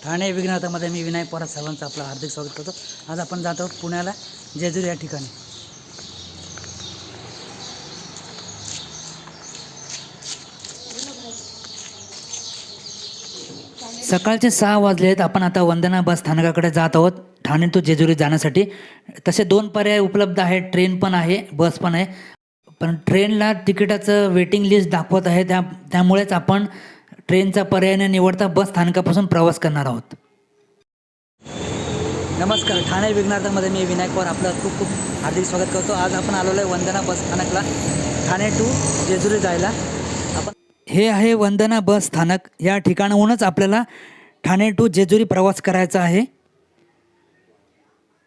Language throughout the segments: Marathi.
ठाणे विघ्नहर्तामध्ये मी विनायक पवार सर्वांचं आपलं हार्दिक स्वागत करतो। आज आपण जात आहोत पुण्याला जेजुरी या ठिकाणी। सकाळचे 6 वाजले आहेत। आपण आता वंदना बस स्थानकाकडे जात आहोत ठाणे टू जेजुरी जाण्यासाठी। तसे 2 पर्याय उपलब्ध आहेत, ट्रेन पण आहे, बस पण आहे। पण ट्रेनला तिकिटाचं वेटिंग लिस्ट दाखवत आहे, त्यामुळेच आपण ट्रेनचा पर्याय न निवडता बस स्थानकापासून प्रवास करणार आहोत। नमस्कार, ठाणे विघ्नहर्तामध्ये मी विनायक पवार आपलं खूप खूप हार्दिक स्वागत करतो। आज आपण आलेलो आहे वंदना बस स्थानकला ठाणे टू जेजुरी जायला। हे आहे वंदना बस स्थानक। या ठिकाणाहूनच आपल्याला ठाणे टू जेजुरी प्रवास करायचा आहे।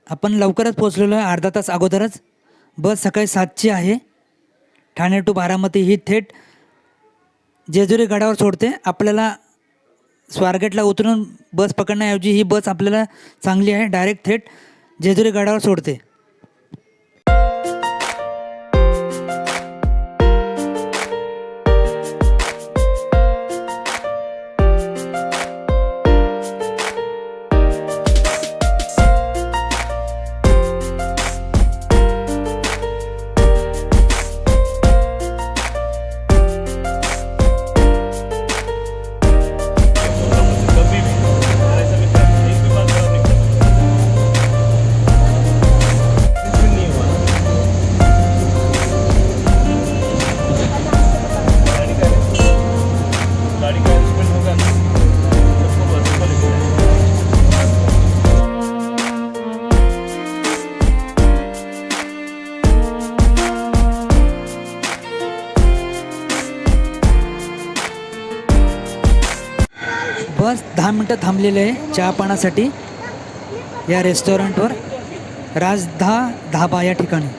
आपण लवकरच पोहोचलेलो आहे, अर्धा तास अगोदरच। बस सकाळी 7ची आहे। ठाणे टू बारामती ही थेट जेजुरी गडावर सोडते। आपल्याला स्वारगेटला उतरून बस पकडण्याऐवजी ही बस आपल्याला चांगली आहे, डायरेक्ट थेट जेजुरी गडावर सोडते। बस 10 मिनटं थांबलेले आहे चहा पाण्यासाठी या रेस्टॉरंटवर, राजधा धाबा या ठिकाणी।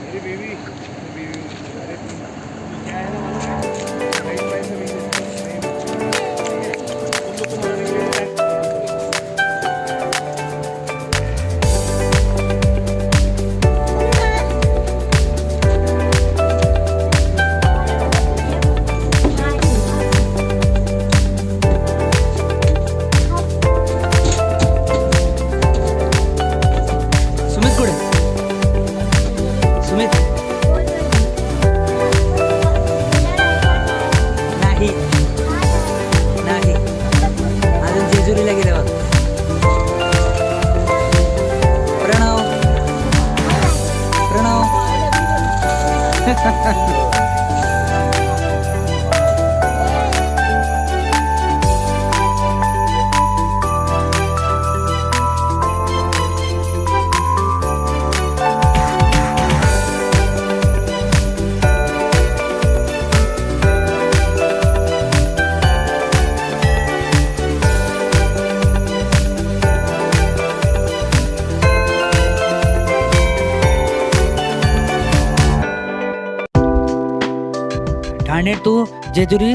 ठाणे टू जेजुरी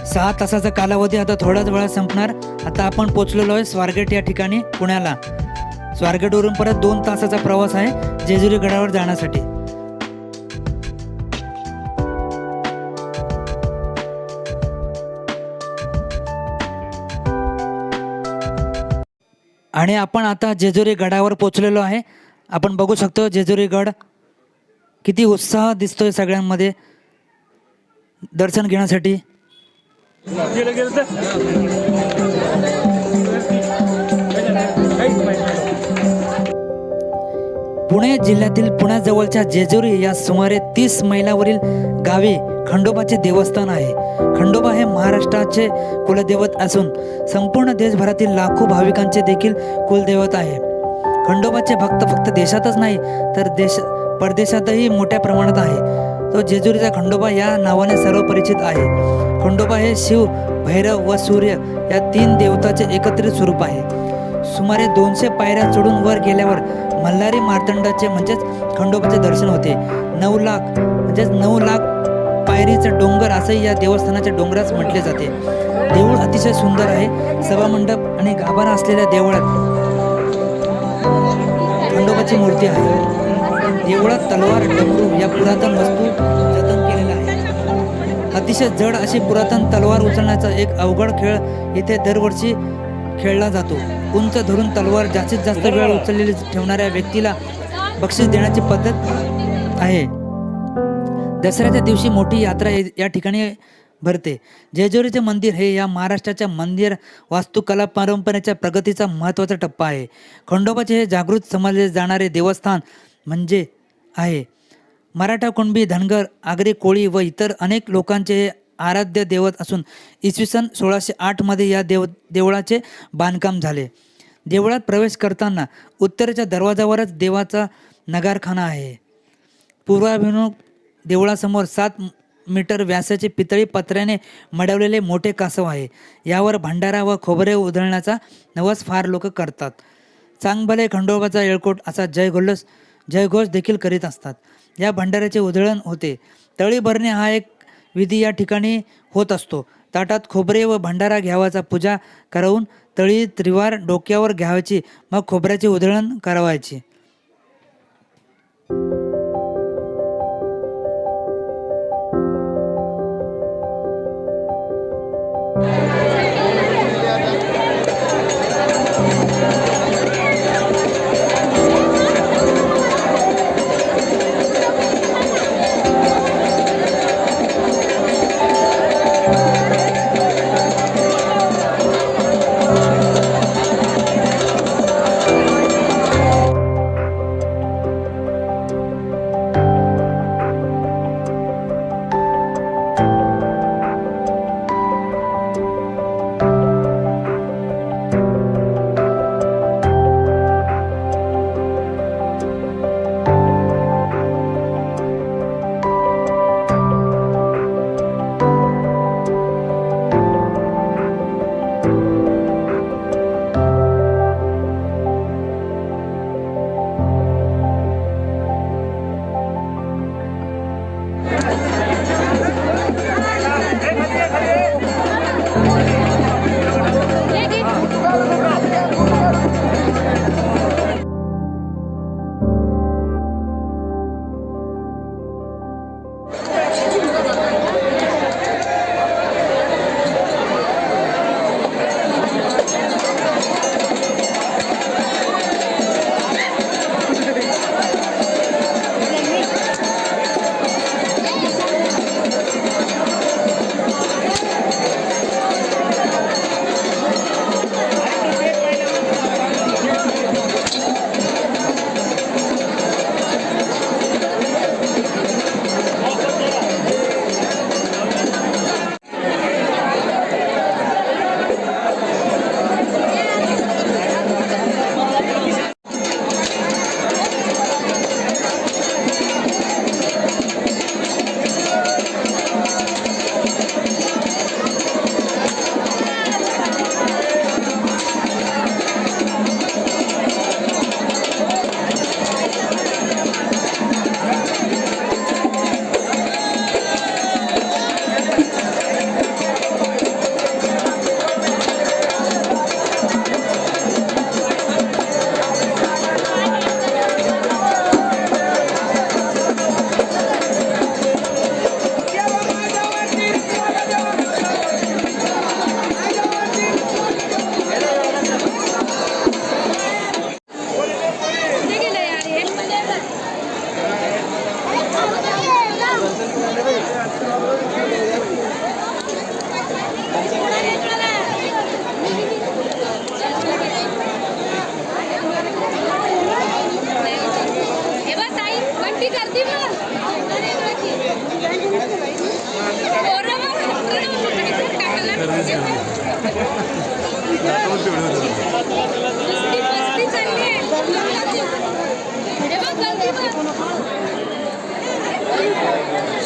6 तासाचा कालावधी आता थोड्याच वेळात संपणार। आता आपण पोहोचलेलो आहे स्वारगेट या ठिकाणी पुण्याला। स्वारगेटवरून परत 2 तासाचा प्रवास आहे जेजुरी गडावर जाण्यासाठी। आणि आपण आता जेजुरी गडावर पोहोचलेलो आहे। आपण बघू शकतो जेजुरी गड, किती उत्साह दिसतोय सगळ्यांमध्ये दर्शन घेण्यासाठी। पुणे जिल्ह्यातील पुण्याजवळच्या जेजुरी या सुमारे 30 मैलावरील गावी खंडोबाचे देवस्थान आहे। खंडोबा हे महाराष्ट्राचे कुलदैवत असून संपूर्ण देशभरातील लाखो भाविकांचे देखील कुलदैवत आहे। खंडोबाचे भक्त फक्त देशातच नाही तर परदेशातही मोठ्या प्रमाणात आहे। तो जेजुरीचा खंडोबा या नावाने सर्व परिचित आहे। खंडोबा हे शिव, भैरव व सूर्य या 3 देवताचे एकत्रित स्वरूप आहे। सुमारे 200 पायऱ्या चढून वर गेल्यावर मल्हारी मार्तंडाचे म्हणजेच खंडोबाचे दर्शन होते। 9 लाख म्हणजेच 9 लाख पायरीचा डोंगर असे या देवस्थानाच्या डोंगरास म्हटले जाते। देऊळ अतिशय सुंदर आहे। सभामंडप आणि गाभारा असलेल्या देवळात खंडोबाची मूर्ती आहे। देवळात तलवार, डमरू या पुरातन वस्तू जतन केलेल्या आहेत। अतिशय जड अशी पुरातन तलवार उचलण्याचा एक अवघड खेळ इथे दरवर्षी खेळला जातो. उंच धरून तलवार जास्तीत जास्त वेळ उचललेली ठेवणाऱ्या व्यक्तीला बक्षीस देण्याची पद्धत आहे. दसऱ्याच्या दिवशी मोठी यात्रा या ठिकाणी भरते. जेजुरीचे मंदिर हे या महाराष्ट्राच्या मंदिर वास्तुकला परंपरेच्या प्रगतीचा महत्त्वाचा टप्पा आहे. खंडोबाचे हे जागृत समजले जाणारे देवस्थान म्हणजे आहे. मराठा, कुणबी, धनगर, आगरी, कोळी व इतर अनेक लोकांचे हे आराध्य दैवत असून इसवी सन 1608 मध्ये या देवळाचे बांधकाम झाले. देवळात प्रवेश करताना उत्तरेच्या दरवाजावरच देवाचा नगारखाना आहे. पूर्वाभिमुख देवळासमोर 7 मीटर व्यासाचे पितळी पत्र्याने मडवलेले मोठे कासव आहे. यावर भंडारा व खोबरे उधळण्याचा नवस फार लोक करतात. चांगभले खंडोबाचा येळकोट असा जयघोष देखील करीत असतात. या भंडाऱ्याचे उधळण होते. तळी भरणे हा एक विधी या ठिकाणी होत असतो. ताटात खोबरे व भंडारा घ्यावाचा, पूजा करवून तळी त्रिवार डोक्यावर घ्यावायची, मग खोबऱ्याचे उधळण करावायचे.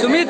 सुमित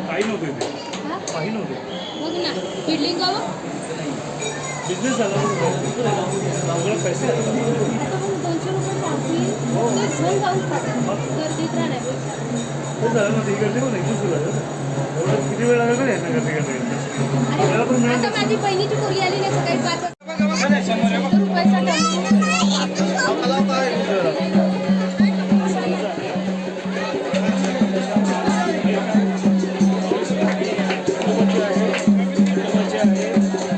काही नव्हते ते हा? काही नव्हते बघ ना बिल्डिंग गावं बिझनेस झाला सगळं पैसे आले. आता मग 200 रुपये टाकली ते झोन जाऊन खातात गर्दीत राहण्यापेक्षा ते झालं ना ती गर्दी पण एकदम सुरू झालं एवढं किती वेळ लागेल यांना गर्दी करता त्याला पण अरे आता माझी बहिणीची मुली आली नाही सकाळी 5 वाजता रुपयाचा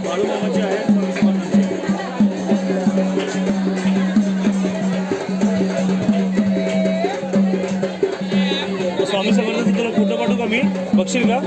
बाळूमामाची आहे स्वामी समर्थांचं तुला फोटो पाठवू का मी बघशील का